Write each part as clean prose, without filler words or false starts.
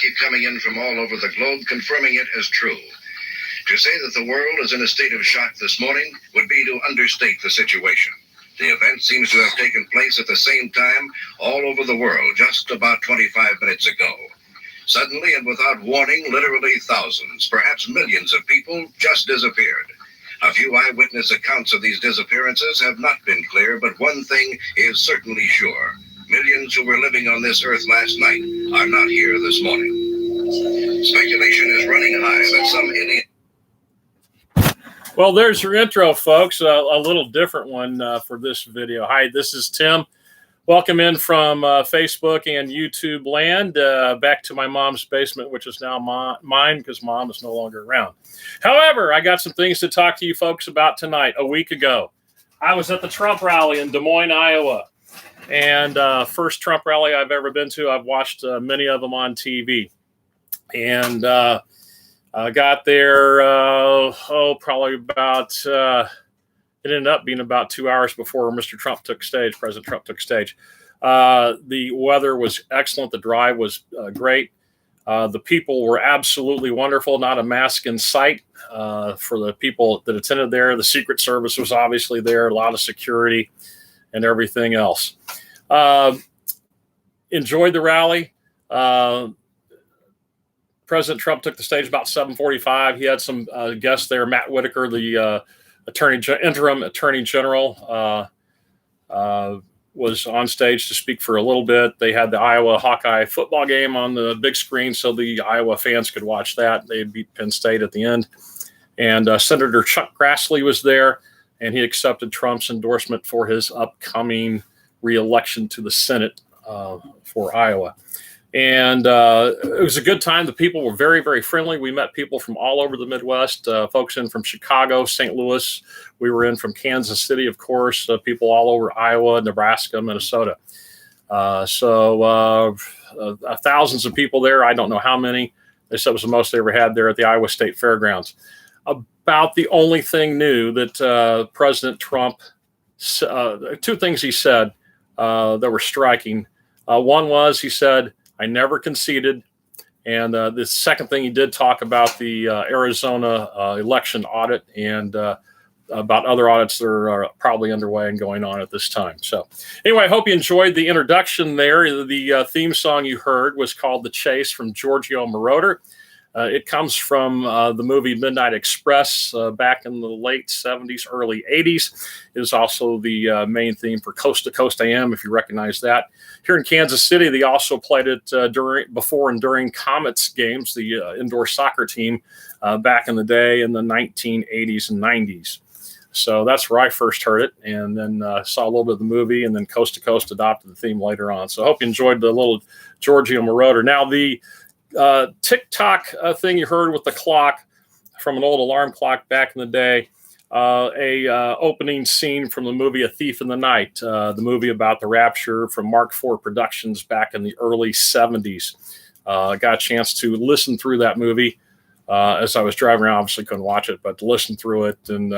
Keep coming in from all over the globe, confirming it as true. To say that the world is in a state of shock this morning would be to understate the situation. The event seems to have taken place at the same time all over the world just about 25 minutes ago. Suddenly and without warning, literally thousands, perhaps millions of people just disappeared. A few eyewitness accounts of these disappearances have not been clear, but one thing is certainly sure. Millions who were living on this earth last night are not here this morning. Speculation is running high that some idiot... Well, there's your intro, folks. A little different one for this video. Hi, this is Tim. Welcome in from Facebook and YouTube land back to my mom's basement, which is now mine because Mom is no longer around. However, I got some things to talk to you folks about tonight. A week ago, I was at the Trump rally in Des Moines, Iowa. And first Trump rally I've ever been to. I've watched many of them on TV. And I got there, probably about, it ended up being about 2 hours before Mr. Trump took stage, President Trump took stage. The weather was excellent. The drive was great. The people were absolutely wonderful. Not a mask in sight for the people that attended there. The Secret Service was obviously there, a lot of security and everything else. Enjoyed the rally. President Trump took the stage about 7:45. He had some guests there. Matt Whitaker, the interim Attorney General, was on stage to speak for a little bit. They had the Iowa Hawkeye football game on the big screen so the Iowa fans could watch that. They beat Penn State at the end. And Senator Chuck Grassley was there, and he accepted Trump's endorsement for his upcoming re-election to the Senate for Iowa. And it was a good time. The people were very, very friendly. We met people from all over the Midwest, folks in from Chicago, St. Louis. We were in from Kansas City, of course, people all over Iowa, Nebraska, Minnesota. Thousands of people there. I don't know how many. They said it was the most they ever had there at the Iowa State Fairgrounds. About the only thing new that President Trump, two things he said that were striking. One was he said, "I never conceded." And the second thing he did talk about the Arizona election audit and about other audits that are probably underway and going on at this time. So anyway, I hope you enjoyed the introduction there. The theme song you heard was called The Chase from Giorgio Moroder. It comes from the movie Midnight Express back in the late 70s, early 80s. It is also the main theme for Coast to Coast AM, if you recognize that. Here in Kansas City, they also played it before and during Comets games, the indoor soccer team back in the day in the 1980s and 90s. So that's where I first heard it, and then saw a little bit of the movie, and then Coast to Coast adopted the theme later on. So I hope you enjoyed the little Giorgio Moroder. Now, the tick-tock thing you heard with the clock from an old alarm clock back in the day, opening scene from the movie A Thief in the Night, the movie about the rapture from Mark IV Productions back in the early 70s. I got a chance to listen through that movie as I was driving around. Obviously couldn't watch it, but to listen through it, and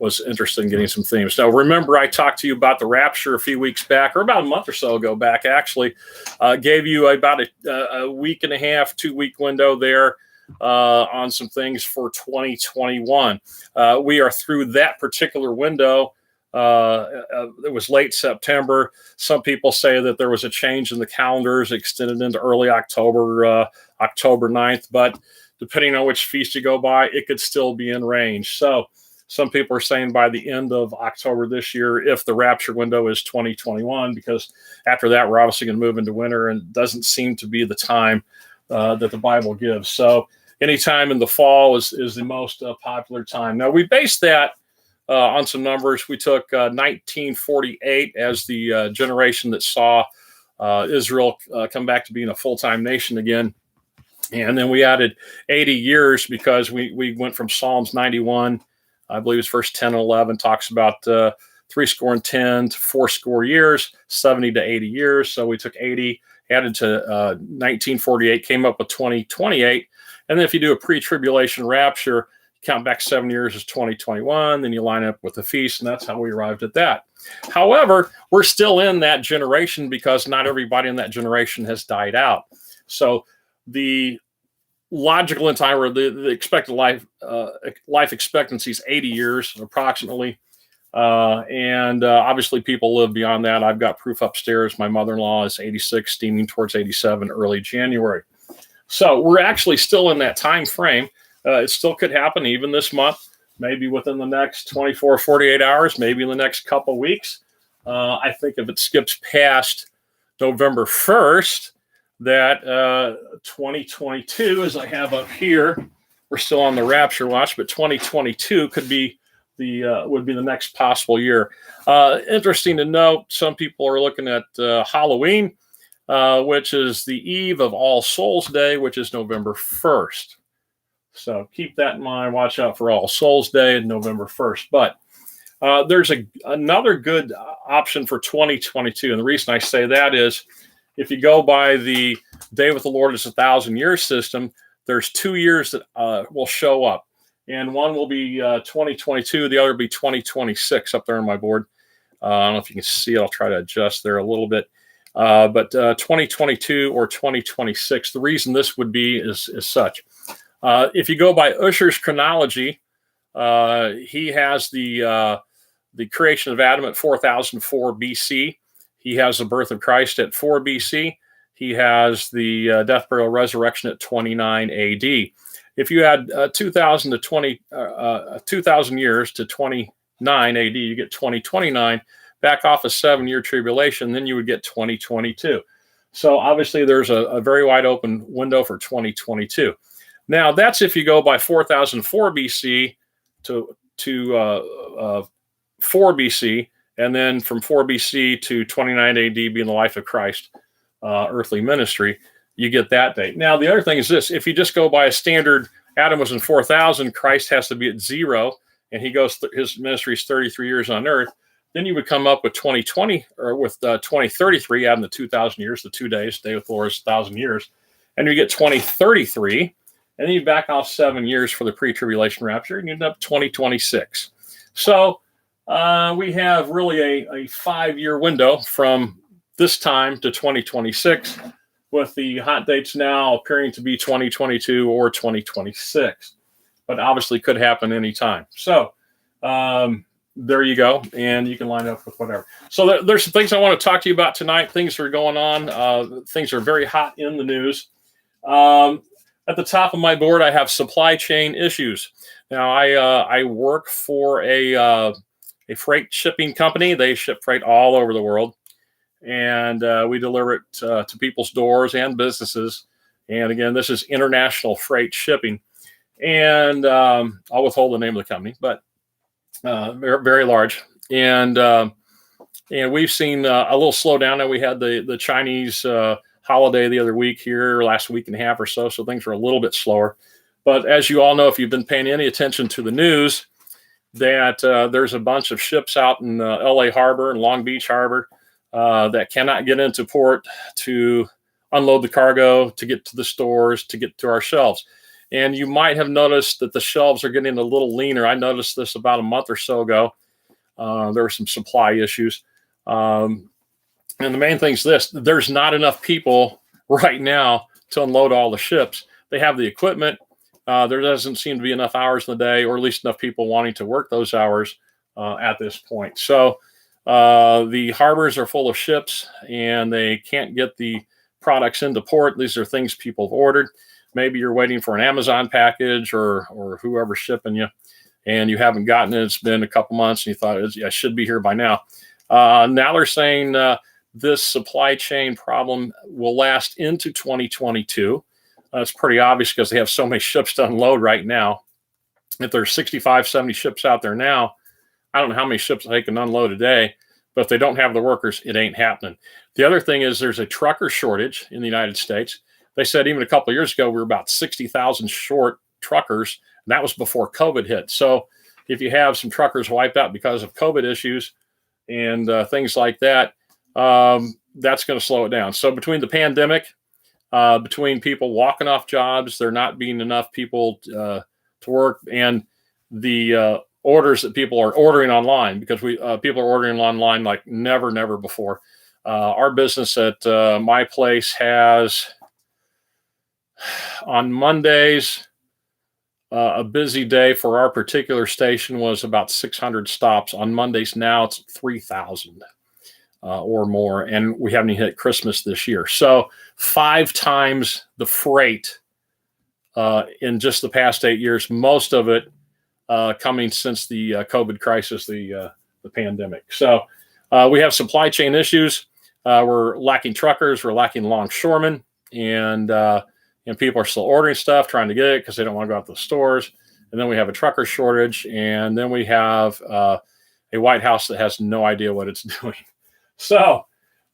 was interested in getting some themes. Now, remember, I talked to you about the rapture a few weeks back, or about a month or so ago back, actually. Gave you about a week and a half, 2-week window there on some things for 2021. We are through that particular window. It was late September. Some people say that there was a change in the calendars, extended into early October, October 9th, but depending on which feast you go by, it could still be in range. So some people are saying by the end of October this year, if the rapture window is 2021, because after that, we're obviously going to move into winter, and it doesn't seem to be the time that the Bible gives. So anytime in the fall is the most popular time. Now, we based that on some numbers. We took 1948 as the generation that saw Israel come back to being a full-time nation again. And then we added 80 years because we went from Psalms 91, I believe it's verse 10 and 11, talks about 70 to 80 years, 70 to 80 years. So we took 80, added to 1948, came up with 2028. And then if you do a pre-tribulation rapture, count back 7 years as 2021, then you line up with the feast, and that's how we arrived at that. However, we're still in that generation because not everybody in that generation has died out. So the logical in time, or the expected life expectancy is 80 years approximately. And obviously people live beyond that. I've got proof upstairs. My mother-in-law is 86, steaming towards 87 early January. So we're actually still in that time frame. It still could happen even this month, maybe within the next 24, 48 hours, maybe in the next couple of weeks. I think if it skips past November 1st, that 2022, as I have up here, we're still on the rapture watch, but 2022 could be would be the next possible year. Interesting to note, some people are looking at Halloween, which is the eve of All Souls Day, which is November 1st. So keep that in mind. Watch out for All Souls Day and November 1st. But there's another good option for 2022. And the reason I say that is if you go by the Day with the Lord is 1,000 years system, there's 2 years that will show up. And one will be 2022. The other will be 2026 up there on my board. I don't know if you can see it. I'll try to adjust there a little bit. But 2022 or 2026, the reason this would be is such. If you go by Ussher's chronology, he has the creation of Adam at 4004 BC. He has the birth of Christ at 4 BC. He has the death, burial, resurrection at 29 AD. If you add 2,000 years to 29 AD, you get 2029. Back off a 7-year tribulation, then you would get 2022. So obviously there's a very wide open window for 2022. Now that's if you go by 4004 BC to 4 BC, and then from 4 BC to 29 AD being the life of Christ, earthly ministry, you get that date. Now the other thing is this: if you just go by a standard, Adam was in 4000, Christ has to be at 0, and he goes his ministry is 33 years on earth. Then you would come up with 2020 or with 2033, adding the 2,000 years, the 2 days, Day with the Lord is 1,000 years, and you get 2033. And then you back off 7 years for the pre-tribulation rapture, and you end up 2026. So we have really a 5-year window from this time to 2026, with the hot dates now appearing to be 2022 or 2026. But obviously could happen anytime. So there you go, and you can line up with whatever. So there's some things I want to talk to you about tonight. Things are going on. Things are very hot in the news. At the top of my board, I have supply chain issues. Now, I work for a freight shipping company. They ship freight all over the world, and we deliver it to people's doors and businesses. And again, this is international freight shipping. And I'll withhold the name of the company, but very, very large. And we've seen a little slowdown. Now we had the Chinese holiday the other week here, last week and a half or so. So things were a little bit slower. But as you all know, if you've been paying any attention to the news, that there's a bunch of ships out in LA Harbor and Long Beach Harbor that cannot get into port to unload the cargo, to get to the stores, to get to our shelves. And you might have noticed that the shelves are getting a little leaner. I noticed this about a month or so ago. There were some supply issues. And the main thing is this: there's not enough people right now to unload all the ships. They have the equipment. There doesn't seem to be enough hours in the day, or at least enough people wanting to work those hours at this point. So the harbors are full of ships, and they can't get the products into port. These are things people have ordered. Maybe you're waiting for an Amazon package or whoever's shipping you, and you haven't gotten it. It's been a couple months, and you thought I should be here by now. Now they're saying this supply chain problem will last into 2022. It's pretty obvious because they have so many ships to unload right now. If there's 65, 70 ships out there now, I don't know how many ships they can unload a day, but if they don't have the workers, it ain't happening. The other thing is there's a trucker shortage in the United States. They said even a couple of years ago, we were about 60,000 short truckers, and that was before COVID hit. So if you have some truckers wiped out because of COVID issues and things like that, that's going to slow it down. So between the pandemic, between people walking off jobs, there not being enough people to work, and the orders that people are ordering online, because people are ordering online like never before. Our business at my place has, on Mondays, a busy day for our particular station was about 600 stops. On Mondays now it's 3,000 or more, and we haven't even hit Christmas this year. So 5 times the freight in just the past 8 years, most of it coming since the COVID crisis, the pandemic. So we have supply chain issues. We're lacking truckers, we're lacking longshoremen, and people are still ordering stuff, trying to get it because they don't want to go out to the stores. And then we have a trucker shortage, and then we have a White House that has no idea what it's doing. So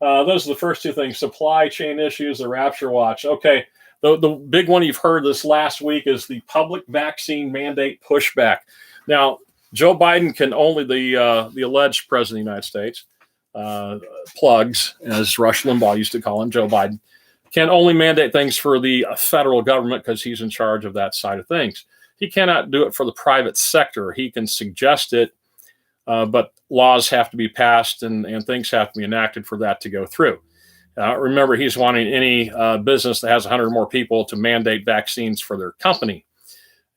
those are the first two things: supply chain issues, the Rapture watch. Okay, the big one you've heard this last week is the public vaccine mandate pushback. Now, Joe Biden can only, the alleged president of the United States, plugs, as Rush Limbaugh used to call him, Joe Biden, can only mandate things for the federal government because he's in charge of that side of things. He cannot do it for the private sector. He can suggest it, but laws have to be passed and things have to be enacted for that to go through. Remember, he's wanting any business that has 100 or more people to mandate vaccines for their company.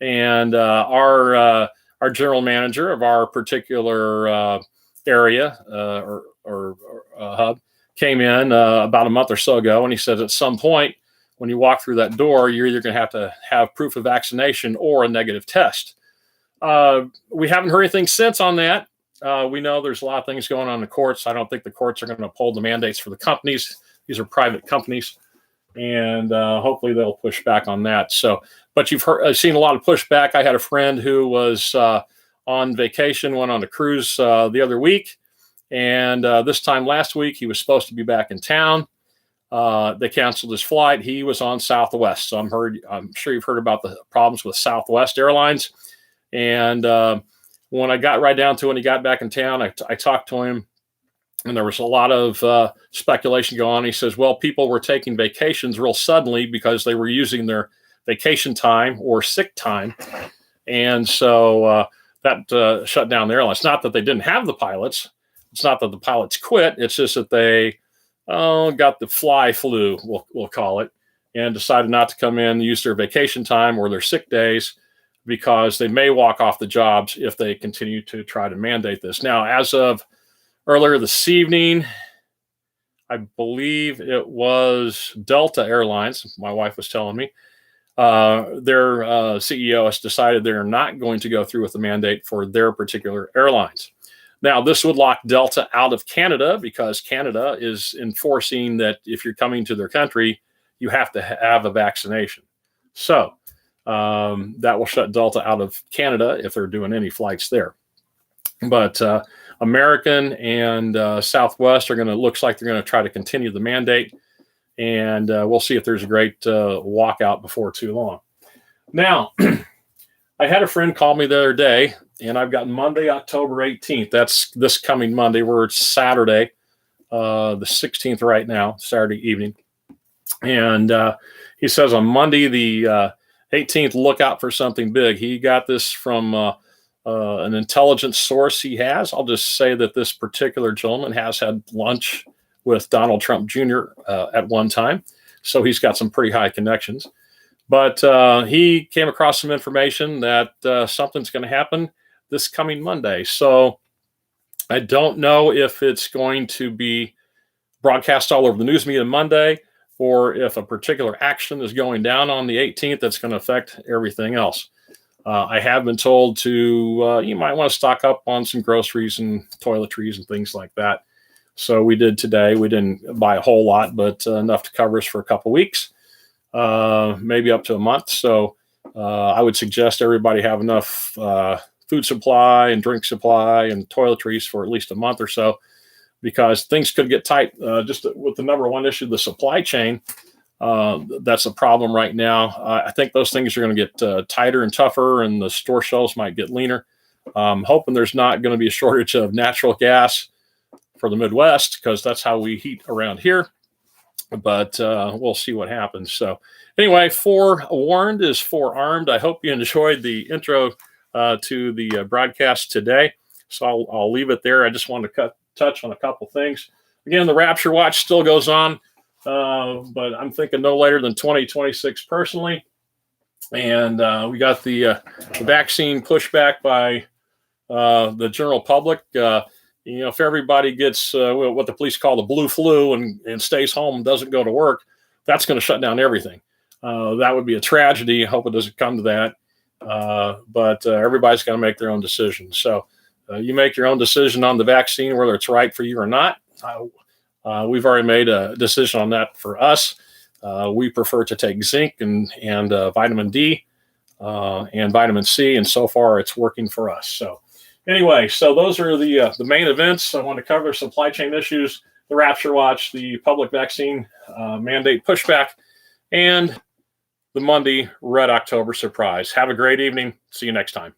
And our general manager of our particular area or hub came in about a month or so ago, and he said at some point when you walk through that door, you're either going to have proof of vaccination or a negative test. We haven't heard anything since on that. We know there's a lot of things going on in the courts. I don't think the courts are going to uphold the mandates for the companies. These are private companies, and hopefully they'll push back on that. So, but I've seen a lot of pushback. I had a friend who was on vacation, went on a cruise the other week. And this time last week, he was supposed to be back in town. They canceled his flight. He was on Southwest. So I'm sure you've heard about the problems with Southwest Airlines. And when I got right down to when he got back in town, I talked to him, and there was a lot of speculation going on. He says, well, people were taking vacations real suddenly because they were using their vacation time or sick time. And so that shut down the airline. It's not that they didn't have the pilots. It's not that the pilots quit. It's just that they got the fly flu, we'll call it, and decided not to come in, use their vacation time or their sick days, because they may walk off the jobs if they continue to try to mandate this. Now, as of earlier this evening, I believe it was Delta Airlines, my wife was telling me, their CEO has decided they're not going to go through with the mandate for their particular airlines. Now, this would lock Delta out of Canada because Canada is enforcing that if you're coming to their country, you have to have a vaccination. So that will shut Delta out of Canada if they're doing any flights there. But American and Southwest are going to, looks like they're going to try to continue the mandate. And we'll see if there's a great walkout before too long. Now, I had a friend call me the other day, and I've got Monday, October 18th. That's this coming Monday. We're Saturday, the 16th right now, Saturday evening. And he says on Monday, the 18th, look out for something big. He got this from an intelligence source he has. I'll just say that this particular gentleman has had lunch with Donald Trump Jr. At one time. So he's got some pretty high connections. But he came across some information that something's going to happen this coming Monday. So I don't know if it's going to be broadcast all over the news media Monday, or if a particular action is going down on the 18th that's going to affect everything else. I have been told to, you might want to stock up on some groceries and toiletries and things like that. So we did today. We didn't buy a whole lot, but enough to cover us for a couple weeks, maybe up to a month. So I would suggest everybody have enough food supply and drink supply and toiletries for at least a month or so, because things could get tight. Just with the number one issue, the supply chain, that's a problem right now. I think those things are going to get tighter and tougher, and the store shelves might get leaner. I'm hoping there's not going to be a shortage of natural gas for the Midwest, because that's how we heat around here. But we'll see what happens. So anyway, forewarned is forearmed. I hope you enjoyed the intro to the broadcast today. So I'll leave it there. I just wanted to touch on a couple things. Again, the Rapture Watch still goes on, but I'm thinking no later than 2026 personally. And we got the vaccine pushback by the general public. If everybody gets what the police call the blue flu and stays home and doesn't go to work, that's going to shut down everything. That would be a tragedy. I hope it doesn't come to that. But everybody's got to make their own decision. So you make your own decision on the vaccine, whether it's right for you or not. We've already made a decision on that for us. We prefer to take zinc and vitamin D and vitamin C, and so far it's working for us. So anyway, so those are the main events. I want to cover supply chain issues, the Rapture Watch, the public vaccine mandate pushback, and the Monday Red October surprise. Have a great evening. See you next time.